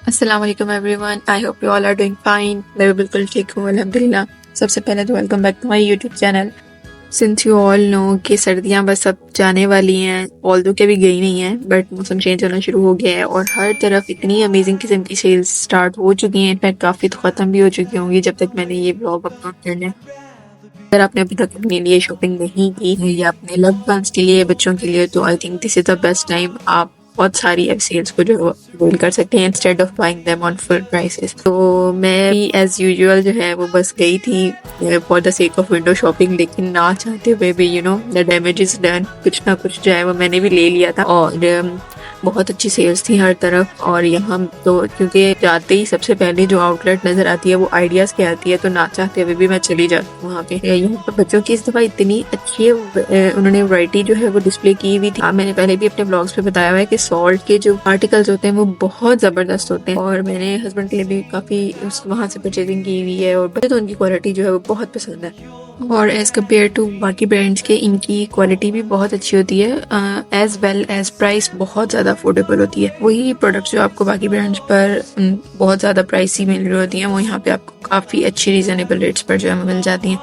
अस्सलाम वालेकुम everyone, I hope you all are doing fine. मैं भी बिल्कुल ठीक हूँ अल्हम्दुलिल्लाह। सबसे पहले तो welcome back to my YouTube channel. Since you all know कि सर्दियाँ बस अब जाने वाली हैं, ऑल्दो के भी गई नहीं हैं, बट मौसम चेंज होना शुरू हो गया है और हर तरफ इतनी अमेजिंग किस्म की सेल्स स्टार्ट हो चुकी हैं। इनफैक्ट काफ़ी तो ख़त्म भी हो चुकी होंगी जब तक मैंने ये ब्लॉग अपलोड करना है। अगर आपने अभी तक अपने लिए शॉपिंग नहीं की है या अपने लव्ड वंस के लिए, बच्चों के लिए, तो I think this is the best time. आप बहुत सारी एफ सेल्स को जो है अवेल कर सकते हैं instead of buying them on full prices. तो मैं भी एज यूजुअल जो है वो बस गई थी for the sake of window shopping, लेकिन ना चाहते हुए भी द डैमेज इज डन। कुछ ना कुछ जो है वो मैंने भी ले लिया था और बहुत अच्छी सेल्स थी हर तरफ। और यहाँ तो क्योंकि जाते ही सबसे पहले जो आउटलेट नज़र आती है वो आइडियाज़ की आती है, तो ना चाहते हुए भी मैं चली जाती हूँ वहाँ पे। यहाँ पर बच्चों की इस दफ़ा इतनी अच्छी उन्होंने वैरायटी जो है वो डिस्प्ले की हुई थी। मैंने पहले भी अपने ब्लॉग्स पे बताया हुआ है कि सॉल्ट के जो आर्टिकल्स होते हैं वो बहुत ज़बरदस्त होते हैं और मैंने हस्बैंड के लिए भी काफ़ी वहाँ से परचेजिंग की हुई है और मुझे तो उनकी क्वालिटी जो है वो बहुत पसंद है। और एज़ कम्पेयर टू बाकी ब्रांड्स के इनकी क्वालिटी भी बहुत अच्छी होती है, एज़ वेल एज़ प्राइस बहुत ज़्यादा अफोर्डेबल होती है। वही प्रोडक्ट्स जो आपको बाकी ब्रांड्स पर बहुत ज़्यादा प्राइसी मिल रही होती हैं, वो यहाँ पे आपको काफ़ी अच्छी रीज़नेबल रेट्स पर जो है मिल जाती हैं।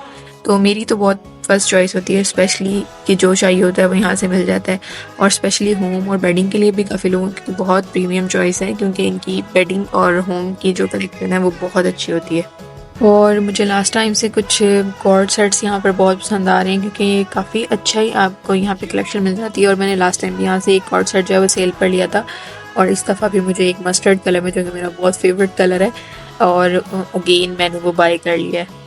तो मेरी तो बहुत फर्स्ट चॉइस होती है, स्पेशली कि जो चाहिए होता है वो यहाँ से मिल जाता है। और स्पेशली होम और बेडिंग के लिए भी काफ़ी लोगों की बहुत प्रीमियम चॉइस है, क्योंकि इनकी बेडिंग और होम की जो कलेक्शन है वो बहुत अच्छी होती है। और मुझे लास्ट टाइम से कुछ कॉर्ड सेट्स यहाँ पर बहुत पसंद आ रहे हैं, क्योंकि काफ़ी अच्छा ही आपको यहाँ पे कलेक्शन मिल जाती है। और मैंने लास्ट टाइम यहाँ से एक कॉर्ड सेट जो है वो सेल पर लिया था और इस दफ़ा भी मुझे एक मस्टर्ड कलर में, जो कि मेरा बहुत फेवरेट कलर है, और अगेन मैंने वो बाय कर लिया है।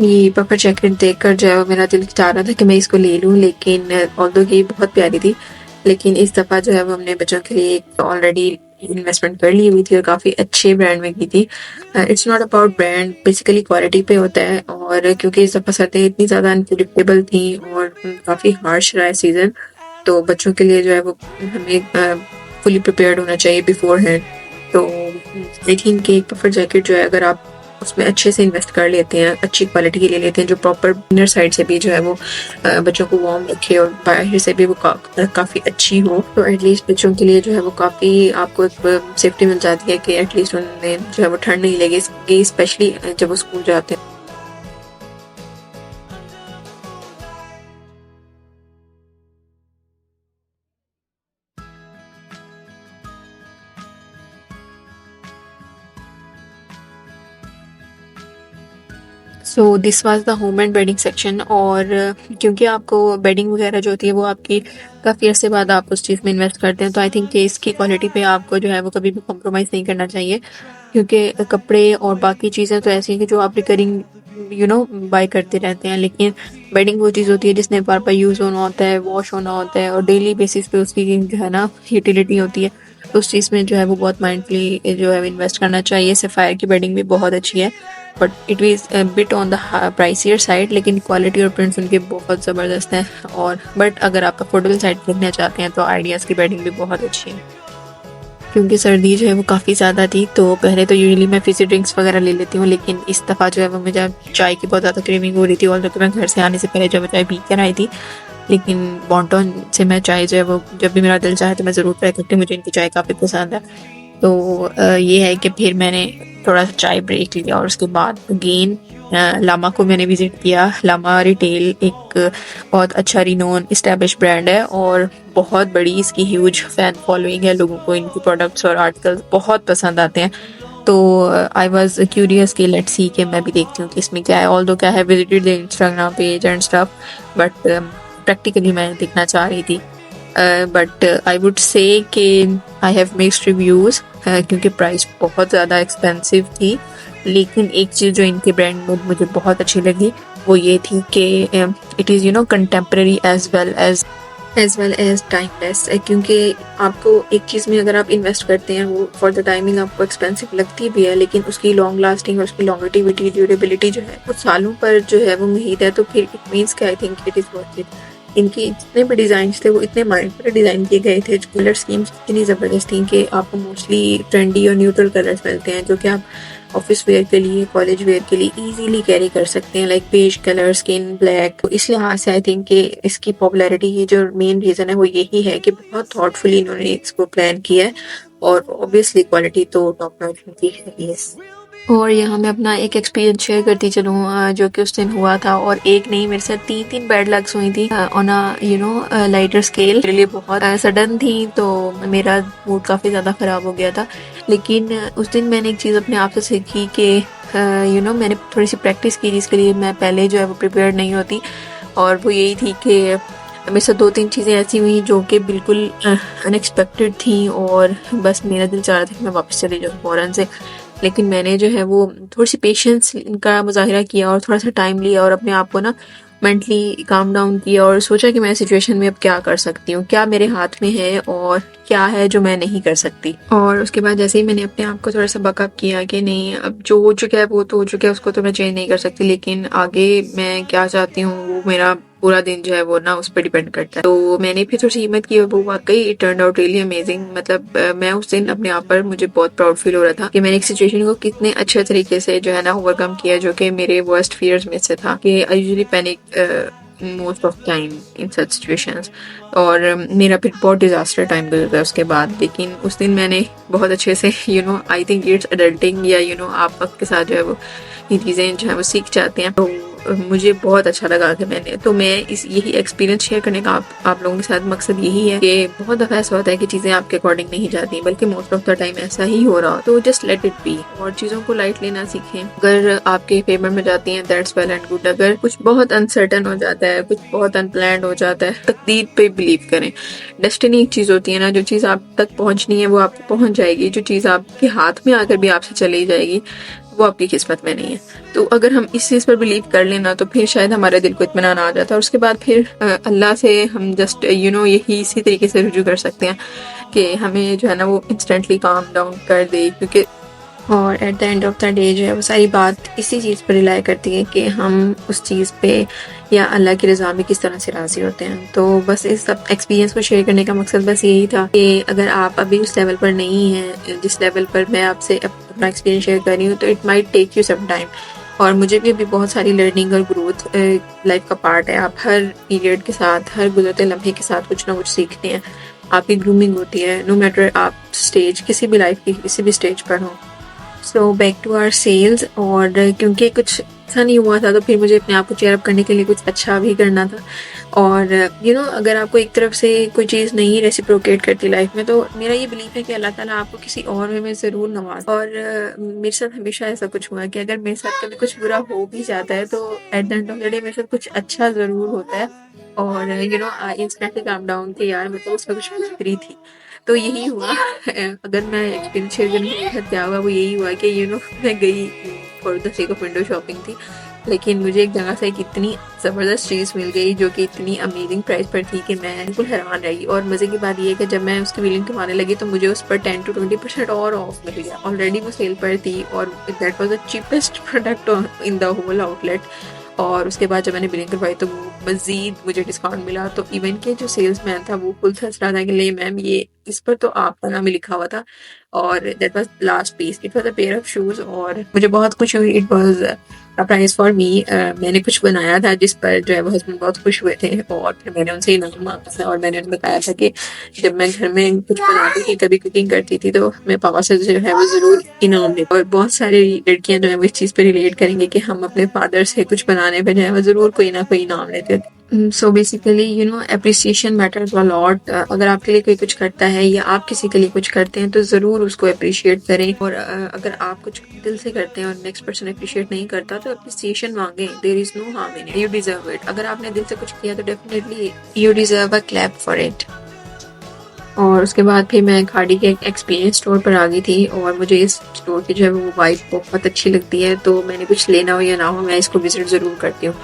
ये पफर जैकेट देखकर जो है वो मेरा दिल चाह रहा था कि मैं इसको ले लूँ, लेकिन ऑल्दो कि बहुत प्यारी थी, लेकिन इस दफ़ा जो है वो हमने बच्चों के लिए ऑलरेडी इन्वेस्टमेंट कर ली हुई थी और काफ़ी अच्छे ब्रांड में की थी। It's not about brand, basically quality पे होता है। और क्योंकि इस दफ़ा सर्दियाँ इतनी ज़्यादा अनप्रिडिक्टेबल थी और काफ़ी हार्श रहा है सीज़न, तो बच्चों के लिए जो है वो हमें फुली प्रिपेयर्ड होना चाहिए बिफोर हैंड। तो आई थिंक एक पफर जैकेट जो है, अगर आप उसमें अच्छे से इन्वेस्ट कर लेते हैं, अच्छी क्वालिटी के ले लेते हैं, जो प्रॉपर इनर साइड से भी जो है वो बच्चों को वार्म रखे और बाहर से भी वो काफ़ी अच्छी हो, तो एटलीस्ट बच्चों के लिए जो है वो काफ़ी आपको एक सेफ्टी मिल जाती है कि एटलीस्ट उन्हें जो है वो ठंड नहीं लगेगी, स्पेशली जब वो स्कूल जाते हैं। So this was the home and bedding section. और क्योंकि आपको बेडिंग वगैरह जो होती है वो आपकी काफ़ी अर्से बाद आप उस चीज़ में इन्वेस्ट करते हैं, तो आई थिंक कि इसकी क्वालिटी पे आपको जो है वो कभी भी कॉम्प्रोमाइज़ नहीं करना चाहिए, क्योंकि कपड़े और बाकी चीज़ें तो ऐसी हैं कि जो आप रिकरिंग बाय करते रहते हैं, लेकिन बेडिंग वो चीज़ होती है जिसने बार बार यूज़ होना होता है, वॉश होना होता है और डेली बेसिस पे उसकी जो है ना यूटिलिटी होती है। तो उस चीज़ में जो है वो बहुत माइंडफुली जो है इन्वेस्ट करना चाहिए। सफ़ायर की बेडिंग भी बहुत अच्छी है, but it is bit on the pricier side, लेकिन क्वालिटी और प्रिंट्स उनके बहुत ज़बरदस्त हैं। और बट अगर आप अफोर्डेबल साइड देखना चाहते हैं तो आइडियाज़ की बेडिंग भी बहुत अच्छी है। क्योंकि सर्दी जो है वो काफ़ी ज़्यादा थी, तो पहले तो यूजुअली मैं फिज़ी ड्रिंक्स वगैरह ले लेती हूँ, लेकिन इस दफ़ा जो है वो मुझे चाय की बहुत ज़्यादा क्रेविंग हो रही थी। और तो मैं घर से आने से पहले जो है चाय पी कर आई थी, लेकिन बॉन्टन से मैं चाय जो है वो जब भी मेरा दिल चाहे तो मैं ज़रूर ट्राई करती हूँ। मुझे इनकी चाय काफ़ी पसंद है। तो ये है कि फिर मैंने थोड़ा सा चाय ब्रेक लिया और उसके बाद अगेन लामा को मैंने विज़िट किया। लामा रिटेल एक बहुत अच्छा रिनोन इस्टेब्लिश ब्रांड है और बहुत बड़ी इसकी ह्यूज फ़ैन फॉलोइंग है। लोगों को इनके प्रोडक्ट्स और आर्टिकल्स बहुत पसंद आते हैं। तो आई वॉज क्यूरियस कि लेट्स सी कि मैं भी देखती हूँ कि इसमें क्या है। ऑल दो क्या है, visited the Instagram page and stuff, but practically मैं देखना चाह रही थी। बट आई वुड से कि आई हैव मिक्स्ड रिव्यूज़, क्योंकि प्राइस बहुत ज़्यादा एक्सपेंसिव थी। लेकिन एक चीज़ जो इनके ब्रांड में मुझे बहुत अच्छी लगी वो ये थी कि it is contemporary as well as timeless. क्योंकि आपको एक चीज़ में अगर आप इन्वेस्ट करते हैं वो फॉर द टाइमिंग आपको एक्सपेंसिव लगती भी है, लेकिन उसकी लॉन्ग लास्टिंग और उसकी लॉन्गेटिविटी ड्यूरेबिलिटी जो है वो सालों पर जो है वो उम्मीद है, तो फिर इट मीन्स कि I think it is worth it. इनकी जितने भी डिज़ाइन थे वो इतने माइंडफुली डिज़ाइन किए गए थे। कलर स्कीम्स इतनी ज़बरदस्त थी कि आपको मोस्टली ट्रेंडी और न्यूट्रल कलर्स मिलते हैं, जो कि आप ऑफिस वेयर के लिए, कॉलेज वेयर के लिए इजीली कैरी कर सकते हैं, like beige colour, skin black. तो इस लिहाज से आई थिंक कि इसकी पॉपुलैरिटी की जो मेन रीज़न है वो यही है कि बहुत थॉटफुली इन्होंने इसको प्लान किया है, और ऑब्वियसली क्वालिटी तो टॉप नॉच होती है। यस, और यहाँ मैं अपना एक एक्सपीरियंस शेयर करती चलूँ जो कि उस दिन हुआ था, और एक नहीं मेरे साथ तीन बैड लक्स हुई थी ऑन अ लाइटर स्केल। मेरे लिए बहुत सडन थी, तो मेरा मूड काफ़ी ज़्यादा ख़राब हो गया था। लेकिन उस दिन मैंने एक चीज़ अपने आप से सीखी कि मैंने थोड़ी सी प्रैक्टिस की जिसके लिए मैं पहले जो है वो प्रिपेयर नहीं होती, और वो यही थी कि मेरे साथ 2-3 चीज़ें ऐसी हुई जो कि बिल्कुल अनएक्सपेक्टेड थी, और बस मेरा दिल चाह रहा था कि मैं वापस चली जाऊँ फ़ौरन से। लेकिन मैंने जो है वो थोड़ी सी पेशेंस का मुजाहिरा किया और थोड़ा सा टाइम लिया, और अपने आप को ना मेंटली काम डाउन किया, और सोचा कि मैं सिचुएशन में अब क्या कर सकती हूँ, क्या मेरे हाथ में है और क्या है जो मैं नहीं कर सकती। और उसके बाद जैसे ही मैंने अपने आप को थोड़ा सा बकअप किया कि नहीं, अब जो हो चुका है वो तो हो चुका है, उसको तो मैं चेंज नहीं कर सकती, लेकिन आगे मैं क्या चाहती हूँ वो मेरा पूरा दिन जो है वो ना उस पर डिपेंड करता है। तो मैंने फिर थोड़ी सी हिम्मत की और वो वाकई it turn out really amazing. मतलब मैं उस दिन अपने आप पर मुझे बहुत प्राउड फील हो रहा था कि मैंने एक सिचुएशन को कितने अच्छे तरीके से जो है ना ओवरकम किया, जो कि मेरे वर्स्ट फियर्स में से था कि I usually panic most of time in such situations, और मेरा फिर बहुत डिजास्टर टाइम गुजरता है उसके बाद। लेकिन उस दिन मैंने बहुत अच्छे से आई थिंक इट्स अडल्टिंग, या आप वक्त के साथ जो है वो ये चीज़ें जो है वो सीख जाते हैं। तो मुझे बहुत अच्छा लगा कि मैं यही एक्सपीरियंस शेयर करने का आप लोगों के साथ मकसद यही है कि बहुत दफ़ा ऐसा होता है कि चीज़ें आपके अकॉर्डिंग नहीं जाती, बल्कि मोस्ट ऑफ द टाइम ऐसा ही हो रहा हो, तो जस्ट लेट इट बी और चीज़ों को लाइट लेना सीखें। अगर आपके फेवर में जाती हैं दैट्स वेल एंड गुड, अगर कुछ बहुत अनसर्टन हो जाता है, कुछ बहुत अनप्लान्ड हो जाता है, तकदीर पे बिलीव करें। डेस्टिनी एक चीज़ होती है ना, जो चीज़ आप तक पहुँचनी है वो आपको पहुँच जाएगी, जो चीज़ आपके हाथ में आकर भी आपसे चली जाएगी वो आपकी किस्मत में नहीं है। तो अगर हम इस चीज़ पर बिलीव कर लेना तो फिर शायद हमारे दिल को इत्मीनान आ जाता है, और उसके बाद फिर अल्लाह से हम जस्ट यही इसी तरीके से रुजू कर सकते हैं कि हमें जो है ना वो इंस्टेंटली काम डाउन कर दे, क्योंकि और at the end of the day जो है वो सारी बात इसी चीज़ पर रिलाई करती है कि हम उस चीज़ पे या अल्लाह की रज़ा में किस तरह से राज़ी होते हैं। तो बस इस सब एक्सपीरियंस को शेयर करने का मकसद बस यही था कि अगर आप अभी उस लेवल पर नहीं हैं जिस लेवल पर मैं आपसे अपना एक्सपीरियंस शेयर कर रही हूँ, तो it might take you some time, और मुझे भी अभी बहुत सारी लर्निंग और ग्रोथ लाइफ का पार्ट है। आप हर पीरियड के साथ, हर गुजरते लम्हे के साथ कुछ ना कुछ सीखते हैं, आपकी ग्रूमिंग होती है, नो मैटर आप स्टेज किसी भी लाइफ की किसी भी स्टेज पर हो। So back to our sales, और क्योंकि कुछ अच्छा नहीं हुआ था तो फिर मुझे अपने आप को चेयर अप करने के लिए कुछ अच्छा भी करना था। और अगर आपको एक तरफ से कोई चीज़ नहीं रेसिप्रोकेट करती लाइफ में, तो मेरा ये बिलीफ है कि अल्लाह ताला आपको किसी और वे में ज़रूर नवाज। और मेरे साथ हमेशा ऐसा कुछ हुआ कि अगर मेरे साथ कभी कुछ बुरा हो भी जाता है तो at the end of the day मेरे साथ कुछ अच्छा ज़रूर होता है, और आई इंस्टेंटली काम डाउन कि यार मतलब उसमें कुछ बेहतरी थी। तो यही हुआ अगर मैं एक्सपीरियंस शेयर करने के साथ क्या हुआ वो यही हुआ कि मैं गई for the sake of window shopping थी, लेकिन मुझे एक जगह से एक इतनी ज़बरदस्त चीज़ मिल गई जो कि इतनी अमेजिंग प्राइस पर थी कि मैं बिल्कुल हैरान रही। और मज़े की बात ये है कि जब मैं उसकी बिलिंग करवाने लगी तो मुझे उस पर 10 to 20% और ऑफ मिल गया। ऑलरेडी वो सेल पर थी और that was the cheapest product in the whole outlet. और उसके बाद जब मैंने बिलिंग करवाई तो वो मज़ीद मुझे डिस्काउंट मिला। तो इवन के जो सेल्समैन था वो खुद हंस रहा था कि ले मैम ये इस पर तो आपका नाम ही लिखा हुआ था, और that was last piece, it was a pair of shoes. और मुझे बहुत खुशी हुई, it was surprise for me. मैंने कुछ बनाया था जिस पर जो है वो हस्बैंड बहुत खुश हुए थे, और फिर मैंने उनसे इनाम मांगा था, और मैंने उन्हें बताया था कि जब मैं घर में कुछ बनाती थी, कभी कुकिंग करती थी, तो मैं पापा से जो है वो ज़रूर इनाम लेती। और बहुत सारी लड़कियां जो है वो इस चीज़ पर रिलेट करेंगे कि हम अपने फादर से कुछ बनाने पर जो है वो ज़रूर कोई ना कोई इनाम लेते थे। So basically appreciation matters a lot. अगर आपके लिए कोई कुछ करता है या आप किसी के लिए कुछ करते हैं तो ज़रूर उसको अप्रिशिएट करें। और अगर आप कुछ दिल से करते हैं और नेक्स्ट पर्सन अप्रिशिएट नहीं करता तो अप्रिसिएशन मांगें, there is no harm in it, you deserve it. अगर आपने दिल से कुछ किया तो definitely you deserve a clap for it. और उसके बाद फिर मैं खाड़ी के एक्सपीरियंस स्टोर पर आ गई थी, और मुझे इस स्टोर की जो है वो वाइब बहुत अच्छी लगती है, तो मैंने कुछ लेना हो या ना हो मैं इसको विजिट ज़रूर करती हूँ।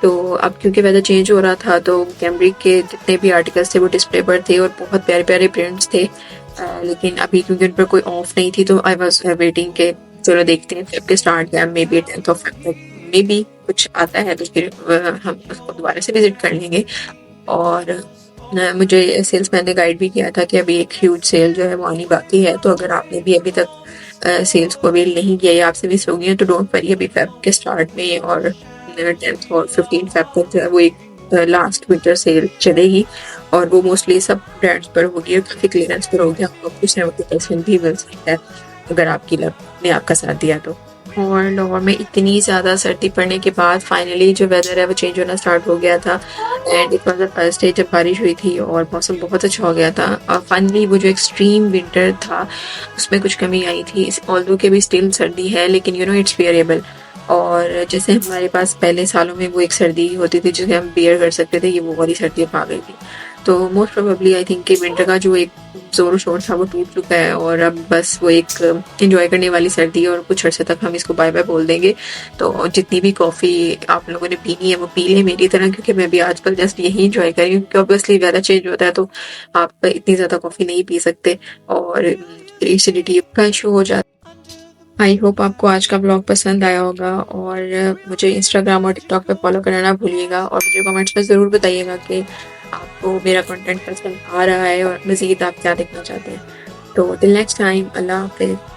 तो अब क्योंकि वेदर चेंज हो रहा था तो कैमरिक के जितने भी आर्टिकल्स थे वो डिस्प्ले पर थे और बहुत प्यारे प्यारे प्रिंट्स थे। लेकिन अभी क्योंकि उन पर कोई ऑफ नहीं थी तो आई वाज वेटिंग के चलो देखते हैं फेब के स्टार्ट या may be 10th of Feb तक मे बी कुछ आता है तो फिर हम उसको दोबारा से विजिट कर लेंगे। और मुझे सेल्समैन ने गाइड भी किया था कि अभी एक ह्यूज सेल जो है वो आनी बाकी है, तो अगर आपने भी अभी तक सेल्स को अवेल नहीं किया या आपसे मिस हो गई है तो डोंट वरी, अभी फेब के स्टार्ट में और 10th और 15 फेब तक जो है वो एक लास्ट विंटर सेल चलेगी और वो मोस्टली सब ब्रांड्स पर होगी और काफ़ी क्लियरेंस पर होगी। आपको कुछ 70% भी मिल सकता है अगर आपकी लक ने आपका साथ दिया तो। और लाहौर में इतनी ज़्यादा सर्दी पड़ने के बाद फाइनली जो वेदर है वो चेंज होना स्टार्ट हो गया था and it was the first day जब बारिश हुई थी और मौसम बहुत अच्छा हो गया था और फाइनली वो जो एक्सट्रीम विंटर था उसमें कुछ कमी आई थी। ऑल्दो के भी स्टिल सर्दी है लेकिन यू नो इट्स बियरेबल। और जैसे हमारे पास पहले सालों में वो एक सर्दी होती थी जिसे हम बियर कर सकते थे, ये वो वाली सर्दी अब आ गई थी। तो मोस्ट प्रोबेबली आई थिंक कि विंटर का जो एक जोर शोर था वो टूट चुका है और अब बस वो एक एंजॉय करने वाली सर्दी है और कुछ अर्से तक हम इसको बाय बाय बोल देंगे। तो जितनी भी कॉफ़ी आप लोगों ने पीनी है वो पी लें मेरी तरह, क्योंकि मैं भी आजकल जस्ट यही इंजॉय कर रही हूँ क्योंकि ऑब्वियसली वेदर चेंज होता है तो आप इतनी ज़्यादा कॉफ़ी नहीं पी सकते और एसिडिटी का इशू हो जाता है। आई होप आपको आज का ब्लॉग पसंद आया होगा और मुझे इंस्टाग्राम और टिकटॉक पे फॉलो करना ना भूलिएगा और मुझे कमेंट्स में ज़रूर बताइएगा कि आपको मेरा कंटेंट पसंद आ रहा है और मज़ीद आप क्या देखना चाहते हैं। तो टिल नेक्स्ट टाइम, अल्लाह हाफ़िज़।